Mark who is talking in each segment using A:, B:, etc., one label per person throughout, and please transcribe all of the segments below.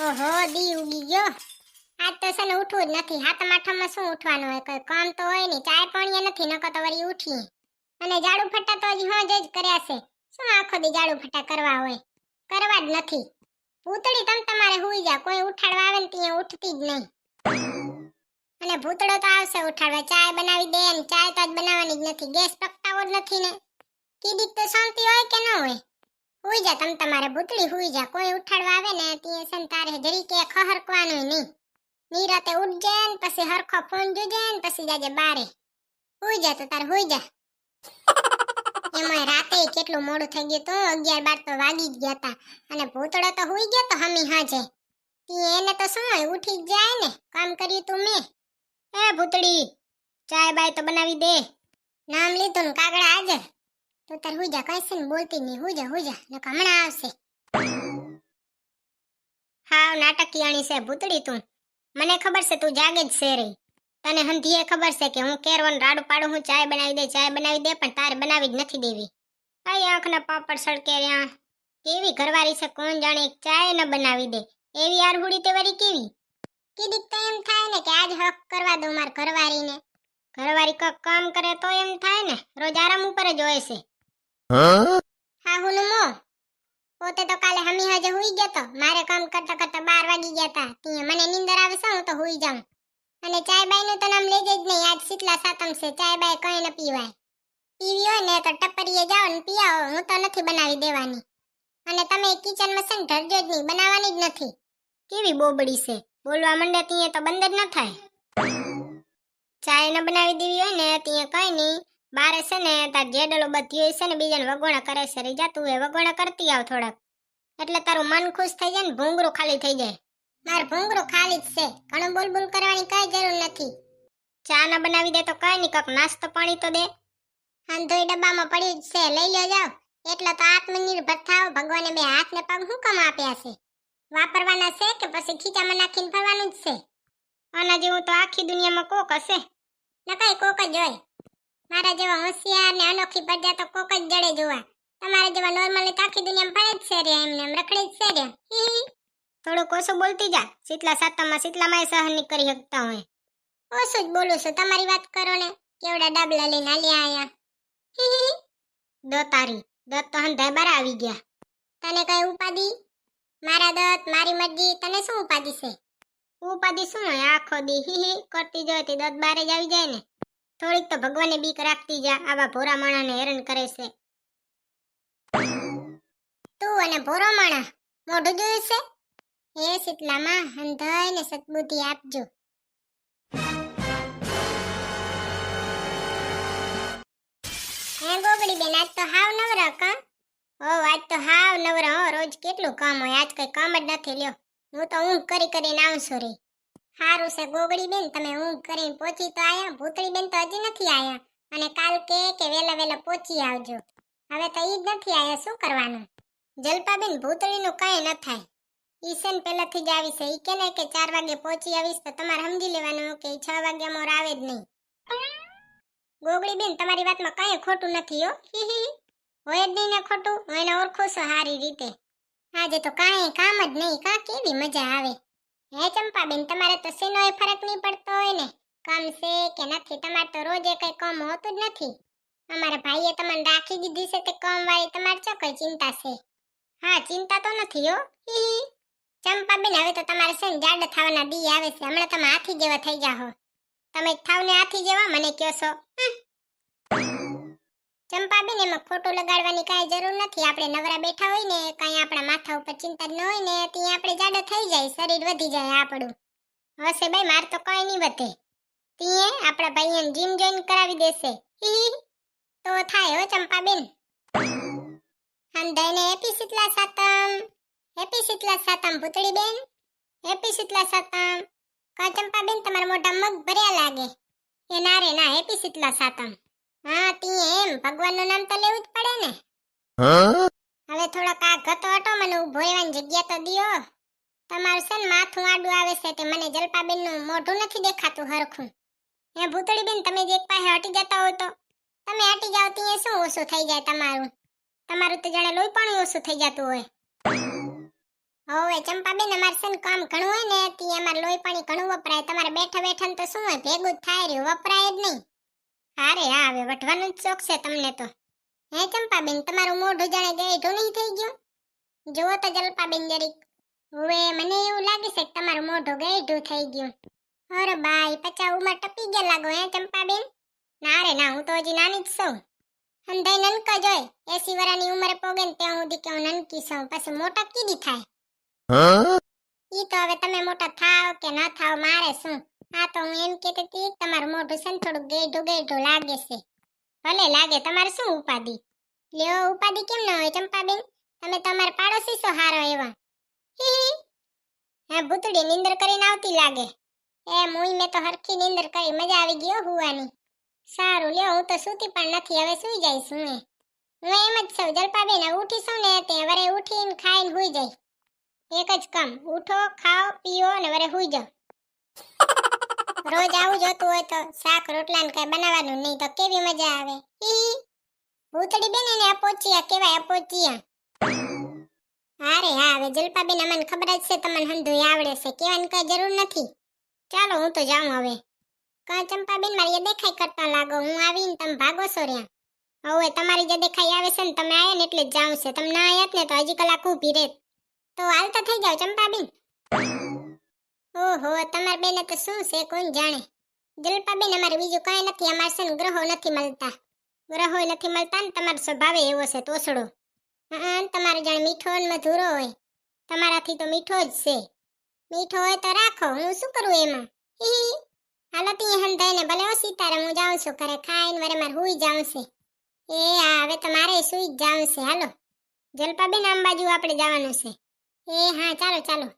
A: ઓહો, દી ઉગી ગયો. આજ તો છે ને ઉઠવું જ નથી. હાથમ આઠમમાં શું ઉઠવાનું હોય? કોઈ કામ તો હોય નહીં. ચાય પાણી નથી, નકર તો વળી ઉઠીએ. અને ઝાડુ ફટા તો હજી હોજ જ કર્યા છે. શું આખો દી ઝાડુ ફટા કરવા હોય? કરવા જ નથી. ભૂતડી તમારે હુઈ જા. કોઈ ઉઠાડવા આવે ને ત્યાં ઉઠતી જ નહીં. અને ભૂતડો તો આવશે ઉઠાડવા. ચાય બનાવી દે ને ચાય તો આજ બનાવવાની જ નથી. ગેસ પકતાવો જ નથી ને. કીધી તો શાંતિ હોય કે ન હોય? હુઈ જા તમારે ભૂતડી હુઈ જા. કોઈ ઉઠાડવા આવે ને ત્યાં છે ને તારે જરી કે ખહરકવાનું નહીં. નીરાતે ઉઠજે ને પછી હરખો ફોન જોજે ને પછી જાજે બારે. હુઈ જા તો તારે હુઈ જા. એમાં રાતે કેટલું મોડું થઈ ગયું તો 11-12 તો વાગી જ ગયા તા. અને ભૂતડો તો હુઈ ગયો તો હમી હાજે. એને તો શું હોય, ઉઠી જ જાય ને. કામ કર્યું તું મેં. એ ભૂતડી, ચાય બાય તો બનાવી દે. નામ લીધું ને કાગડા હાજર. તો તાર હુઈ જા, કઈ છે ને બોલતી નહીં. હુઈ જા નકર હમણાં આવશે. હાવ નાટકીયાણી છે ભૂતડી તું. મને ખબર છે તું જાગે જ છે રે. તને હંધીએ ખબર છે કે હું કેરવન રાડું પાડું, હું ચાય બનાવી દે પણ તારે બનાવી જ નથી દેવી. આ આંખના પાપડ સડકે રહ્યા. કેવી ઘરવાળી છે કોણ જાણે, એક ચાય ન બનાવી દે. એવી આરહુડી તે વરી કેવી? કીધી તો એમ થાય ને કે આજ હક કરવા દઉં માર ઘરવાળીને. ઘરવાળી કક કામ કરે તો એમ થાય ને. રોજ આરામ ઉપર જ હોય છે. હા હું મો પોતે તો કાલે હમી હાજે હુઈ ગયો તો. મારે કામ કરતા 12 વાગી ગયા તા. ત્યાં મને નીંદર આવે છે, હું તો હુઈ જાઉં. અને ચાય બાય નું તો નામ લેજે જ નહીં. આજ શીતલા સાતમ છે. ચાય બાય કઈ ન પીવાય. પીવી હોય ને તો ટપરીએ જાઓ ને પી આવો. હું તો નથી બનાવી દેવાની. અને તમે કિચનમાં છે ને ઢરજો જ નહીં, બનાવવાની જ નથી. કેવી બોબડી છે, બોલવા માંડે ત્યાં તો બંધ જ ન થાય. ચાય ન બનાવી દેવી હોય ને ત્યાં કઈ નહીં. બારે છે ને તાર જેડલો બધી હોય છે ને બીજાને વગોણા કરે છે. રહી જા તું એ વગોણા કરતી આવ થોડાક. એટલે તારું મન ખુશ થઈ જાય ને ભૂંગરું ખાલી થઈ જાય. માર ભૂંગરું ખાલી જ છે. ઘણું બોલ કરવાની કઈ જરૂર નથી. ચા ના બનાવી દે તો કઈ નહીં, કક નાસ્તો પાણી તો દે. હાંધોય ડબ્બામાં પડ્યું જ છે, લઈ લ્યો જાવ. એટલે તો આત્મનિર્ભર થાવ. ભગવાને બે હાથ ને પગ શું કામ આપ્યા છે? વાપરવાના છે કે પછી ખીચામાં નાખીને ફરવાનું જ છે? આના જેવું તો આખી દુનિયામાં કોક હશે. નકાઈ કોક જ હોય. મારા જેવા હોશિયાર ને અનોખી પ્રજા તો કોક જ જડે જોવા. તમારા જેવા નોર્મલી તો આખી દુનિયામાં ફરે જ છે રે. એમને એમ રખડે જ છે રે. થોડુંક ઓછું બોલતી જા. શીતલા સાતમમાં શીતલામાં સહન નહીં કરી શકતા હોય. ઓછું જ બોલું છું. તમારી વાત કરો ને. કેવડા ડાબલા લઈને હાલ્યા આયા. દતારી દત તો હંધાય બાર આવી ગયા. તને કઈ ઉપાદી? મારા દત મારી મરજી. તને શું ઉપાદી છે? ઉપાદી શું હોય? આખો દી હી કરતી જાય તે દત બારે જ આવી જાય ને. થોડીક તો ભગવાનને બીક રાખતી જા. આવા ભોરા માણાને હેરાન કરે છે. તું અને ભોરો માણા મોઢું જોયું છે? હે શીતલામાં હંધાય ને સદબુદ્ધિ આપજો. હે ગોગડી બેન, આજ તો હાવ નવરા કા? ઓ આજ તો હાવ નવરા હો. રોજ કેટલું કામ હોય, આજ કઈ કામ જ નથી લ્યો. હું તો ઊંઘ કરીને આવું છું રે. હારું છે ગોગડી બેન, તમે ઊંઘ કરીને પહોંચી તો આયા. ભૂતળી બેન તો હજી નથી આયા. અને કાલ કે વેલા પહોંચી આવજો. હવે તો ઈ જ નથી આયા, શું કરવાનું? જલપા બેન, ભૂતળીનું કઈ ન થાય. ઈ છે ને પહેલાથી જ આવી છે. ઈ કે ને કે 4 વાગે પહોંચી આવીશ તો તમારે સમજી લેવાનું કે 6 વાગ્યા મોર આવે જ નહીં. ગોગડી બેન, તમારી વાતમાં કઈ ખોટું નથી હો. હોય જ નહીં ને ખોટું. હું એને ઓળખું છું સારી રીતે. આજે તો કાંઈ કામ જ નહીં. કા કેવી મજા આવે. હે ચંપાબેન, તમારે તો શેનોય ફરક નહીં પડતો હોય ને. કામ છે કે નથી, તમારે તો રોજે કઈ કામ હોતું જ નથી. અમારા ભાઈએ તમને રાખી દીધી છે તે કામ વાળી. તમારે શું કઈ ચિંતા છે? હા, ચિંતા તો નથી હો. ચંપાબેન, હવે તો તમારે છે ને જાડા થવાના દી આવે છે. હમણાં તમે હાથી જેવા થઈ જાઓ. તમે થાવ ને હાથી જેવા, મને કહો છો. ચંપાબેન, એમાં ખોટું લગાડવાની કાંઈ જરૂર નથી. આપણે નવરા બેઠા હોય ને, કાંઈ આપણા માથા ઉપર ચિંતા ન હોય ને, ત્યાં આપણે જાડા થઈ જાય, શરીર વધી જાય આપણું. હશે ભાઈ, માર તો કઈ નહીં વધે. ત્યાં આપણા ભાઈને જીમ જોઈન કરાવી દેશે. તો થાય હો ચંપાબેન. હંધાઈને હેપી શીતલા સાતમ. હેપી શીતલા સાતમ ભૂતળી બેન. હેપી શીતલા સાતમ. કા ચંપાબેન, તમારા મોઢા મગ ભર્યા લાગે. એ ના રે ના, હેપી શીતલા સાતમ. હા તી એમ ભગવાનનું નામ તો લેવું જ પડે ને. હવે થોડાક આ ગતો હટો, મને ઊભો રહેવાની જગ્યા તો દિયો. તમારું છે ને માથું આડું આવે છે તે મને જલપાબેનનું મોઢું નથી દેખાતું હરખું. હે ભૂતળી બેન, તમે જે એક પાસે હટી જતા હો તો તમે હટી જાવ ત્યાં શું ઓછું થઈ જાય તમારું? તમારું તો જાણે લોહી પાણી ઓછું થઈ જતું હોય. હવે ચંપાબેન અમાર છે ને કામ ઘણું હોય ને તી અમાર લોહી પાણી ઘણું વપરાય, તમારે બેઠા બેઠા તો શું હોય ભેગું જ થાય રહ્યું, વપરાય જ નહીં. અરે હા, હવે વઢવાનું જ શોખ છે તમને તો. હે ચંપાબેન, તમારું મોઢું જાણે ગેઠું નહીં થઈ ગયું? જુઓ તો જલપાબેન જરીક. હવે મને એવું લાગે છે કે તમારું મોઢું ગેઠું થઈ ગયું. અરે બાઈ, 50 ઉંમર ટપી ગયા લાગો હે ચંપાબેન? ના રે ના, હું તો હજી નાની જ છું. હંધાઈ નનકા જોય 80 વર્ષની ઉંમરે પોગે ને ત્યાં સુધી કે હું નનકી છું, પછી મોટા કીધી થાય. ઈ તો હવે તમે મોટા થાવ કે ન થાવ મારે શું. હા તો હું એમ કહેતી હતી તમારું મોઢું છે ને થોડું ગેઢું ગેઢું લાગે છે. ભલે લાગે, તમારે શું ઉપાધિ? લ્યો ઉપાધિ કેમ ન હોય ચંપાબેન, તમે તમારા પાડોશી છો હારો એવા. હી હે ભૂતડી નીંદર કરીને આવતી લાગે. મુઈ મેં તો હરખી નીંદર કરી, મજા આવી ગયો હુવાની. સારું લ્યો, હું તો સૂતી પણ નથી, હવે સુઈ જઈશ હું એમ જ છું જલપાબેન. ઉઠીશું ને તે વરે ઉઠીને ખાઈને હુઈ જાય. એક જ કામ, ઉઠો ખાઓ પીઓ ને વરે હુઈ જાઓ. રોજ આવું જોતું હોય તો શાક રોટલા ને કઈ બનાવવાનું નહીં તો કેવી મજા આવે. હી ભૂતડી બેન એને અપોચિયા કહેવાય, અપોચિયા. અરે હા, હવે જલપાબેન અમને ખબર જ છે તમને હંધુય આવડે છે, કહેવાની કઈ જરૂર નથી. ચાલો હું તો જાઉં હવે. કા ચંપાબેન મારી એ દેખાઈ કરતા લાગો, હું આવીને તમે ભાગો છો રહ્યા. હવે તમારી જે દેખાઈ આવે છે ને તમે આયા ને એટલે જ જાઉં છે, તમે ના આયાત ને તો હજી કલાક ઊભી રહેત. તો હાલતા થઈ જાવ ચંપાબેન. ઓહો, તમાર બેને તો શું છે કોણ જાણે. જલપાબેન અમારે બીજું કઈ નથી, અમારે છે ને ગ્રહો નથી મળતા. ગ્રહો નથી મળતા ને તમારો સ્વભાવે એવો છે તોસડો. તમારે જાણે મીઠો ને મધુરો હોય, તમારાથી તો મીઠો જ છે. મીઠો હોય તો રાખો, હું શું કરું એમાં. હી હાલો તી હંધાઈને ભલે હો સીતારામ, હું જાઉં છું ઘરે ખાઈને વરે મારે હુઈ જાઉં છે. હા હવે તો મારે સુઈ જ જાઉં છે. હાલો જલપાબેન, આમ બાજુ આપણે જવાનું છે. હા ચાલો ચાલો.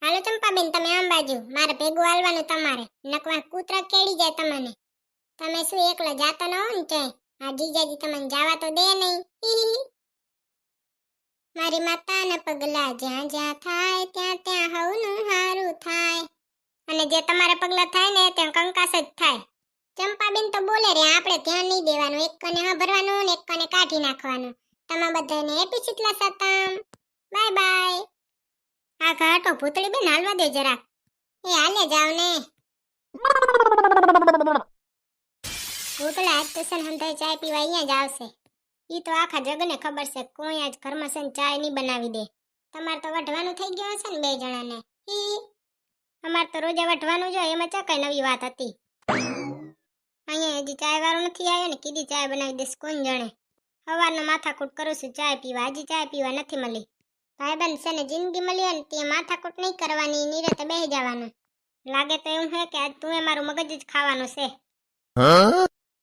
A: હાલો ચંપાબેન તમે આમ બાજુ, મારે ભેગું હાલવાનું તમારે, નકવા કૂતરા કેડી જાય તમને. તમે શું એકલા જાતા ન હો ને ચાય, આ જીજાજી તમને જાવા તો દે નહીં. મારી માતાના પગલા જ્યાં જ્યાં થાય ત્યાં ત્યાં હવનું હારું થાય. અને જે તમારા પગલા થાય ને ત્યાં કંકાસ જ થાય. ચંપાબેન તો બોલે રે, આપણે ધ્યાન નહીં દેવાનું, એક કને ભરવાનું ને એક કને કાઢી નાખવાનું. તમે બધાને હેપી શીતલા સાતમ, બાય બાય. આ ઘાટો ભૂતળી બેન હાલવા દે જરાક. હાલે જાવ ને. ભૂતળા આજ તો છે ને હંધાઈ ચાય પીવા અહીંયા જ આવશે. ઈ તો આખા જગને ખબર છે કોઈ આજ ઘરમાં છે ને ચાય નહીં બનાવી દે. તમારે તો વઢવાનું થઈ ગયું હશે ને બે જણાને. અમારે તો રોજે વઢવાનું જ હોય, એમાં ચા કઈ નવી વાત હતી. અહીંયા હજી ચાય વાળો નથી આવ્યો ને કીધી ચાય બનાવી દેશ કોણ જાણે. સવારનો માથાકૂટ કરું છું ચાય પીવા, હજી ચાય પીવા નથી મળી. ભાઈબંધ છે ને જિંદગી મળી હોય ને ત્યાં માથાકૂટ નહીં કરવાની, નીરતે બેસી જવાનું. લાગે તો એવું છે કે આજ તું મારું મગજ જ ખાવાનું છે.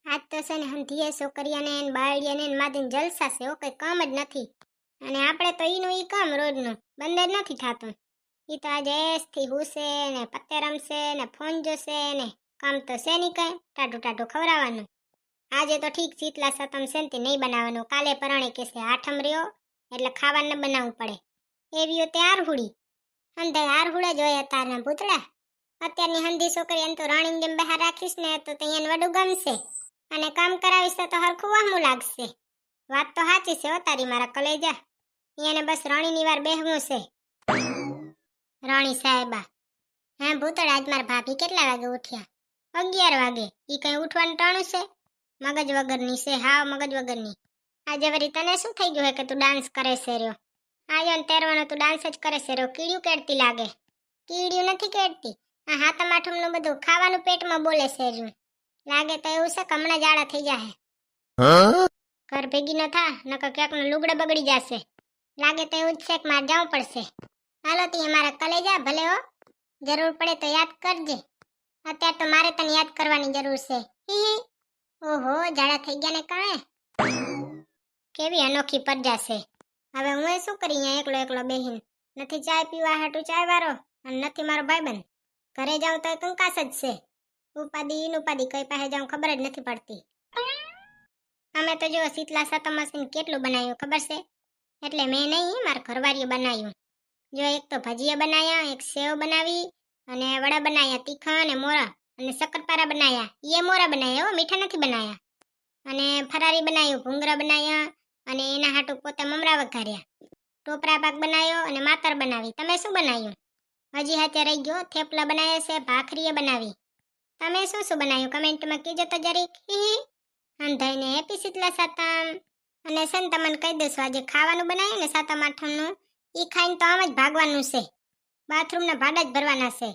A: આજ તો છે ને હંધીએ છોકરીયાને ને બાળિયાને ને માદીને જલસા છે, ઓ કઈ કામ જ નથી. અને આપણે તો ઈનું ઈ કામ રોજનું બંધ જ નથી થતું. ઈ તો આજે એસથી હુસે ને પત્તે રમશે ને ફોન જોશે ને કામ તો છે નહીં કઈ, ટાઢું ટાઢું ખવડાવવાનું. આજે તો ઠીક શીતલા સાતમ છે નહીં બનાવવાનું, કાલે પરણે કહેશે આઠમ રહ્યો એટલે ખાવાનું બનાવવું પડે. એવી તે આરહુડી હંધાઈ આરહુડા જોયા તારના ભૂતળા. અત્યારની હંધી છોકરી એમ તો રાણીને જેમ બહાર રાખીશ ને તો અહીંયા વડું ગમશે, અને કામ કરાવીશ તો હરખું વાહમું લાગશે. વાત તો સાચી છે હો તારી મારા કલેજા. અહીંયાને બસ રાણીની વાર બેહવું છે. રાણી સાહેબા. હા ભૂતળા, આજ મારા ભાભી કેટલા વાગે ઉઠ્યા? 11 વાગે. ઈ કઈ ઉઠવાનું ટાણું છે? મગજ વગરની છે, હાવ મગજ વગરની. આજે વરી તને શું થઈ ગયું હે કે તું ડાન્સ કરે છે રહ્યો? આયો ને તેરવાનો તું ડાન્સ જ કરે છે રહ્યો, કીડિયું કેડતી લાગે. કીડિયું નથી કેડતી, આ હાતમ આઠમનું બધું ખાવાનું પેટમાં બોલે છે રહ્યું. લાગે તો એવું છે કે હમણાં જાડા થઈ જાહે. ઘર ભેગી ન થા નકર ક્યાંકનું લુગડે બગડી જશે. લાગે તો એવું જ છે કે મારે જવું પડશે. હાલો તી મારા કલેજા, ભલે હો જરૂર પડે તો યાદ કરજે. અત્યારે તો મારે તને યાદ કરવાની જરૂર છે. ઓહો, જાડા થઈ ગયા ને કાંઈ કેવી અનોખી પરજા છે. હવે હું શું કરી અહીંયા એકલો એકલો બેહીન? નથી ચાય પીવા હાટું ચાય વાળો અને નથી મારો ભાઈબંધ. ઘરે જાઉં તો કંકાસ જ છે. ઉપાદી કઈ પાસે જાઉં ખબર જ નથી પડતી. અમે તો જો શીતલા સાતમ કેટલું બનાવ્યું ખબર છે? એટલે મેં નહીં, મારા ઘરવાળીએ બનાવ્યું. જો એક તો ભજીયા બનાવ્યા, એક સેવ બનાવી અને વડા બનાવ્યા તીખા અને મોરા, અને શક્કરપારા બનાવ્યા. એ મોરા બનાવ્યા હો, મીઠા નથી બનાવ્યા. અને ફરારી બનાવ્યું, ભૂંગરા બનાવ્યા અને એના હાટું પોતે મમરા વઘાર્યા. ટોપરા પાક બનાવ્યો અને માતર બનાવી. તમે શું બનાવ્યું? હજી હાથે રહી ગયો. થેપલા બનાવ્યા છે, ભાખરીએ બનાવી. તમે શું શું બનાવ્યું કમેન્ટમાં કહેજો તો જરીક. અંધાઈને હેપી શીતલા સાતમ. અને છે ને તમને કહી દઈશું, આજે ખાવાનું બનાવ્યું ને સાતમ આઠમનું, ઈ ખાઈને તો આમ જ ભાગવાનું છે. બાથરૂમના ભાડા જ ભરવાના છે.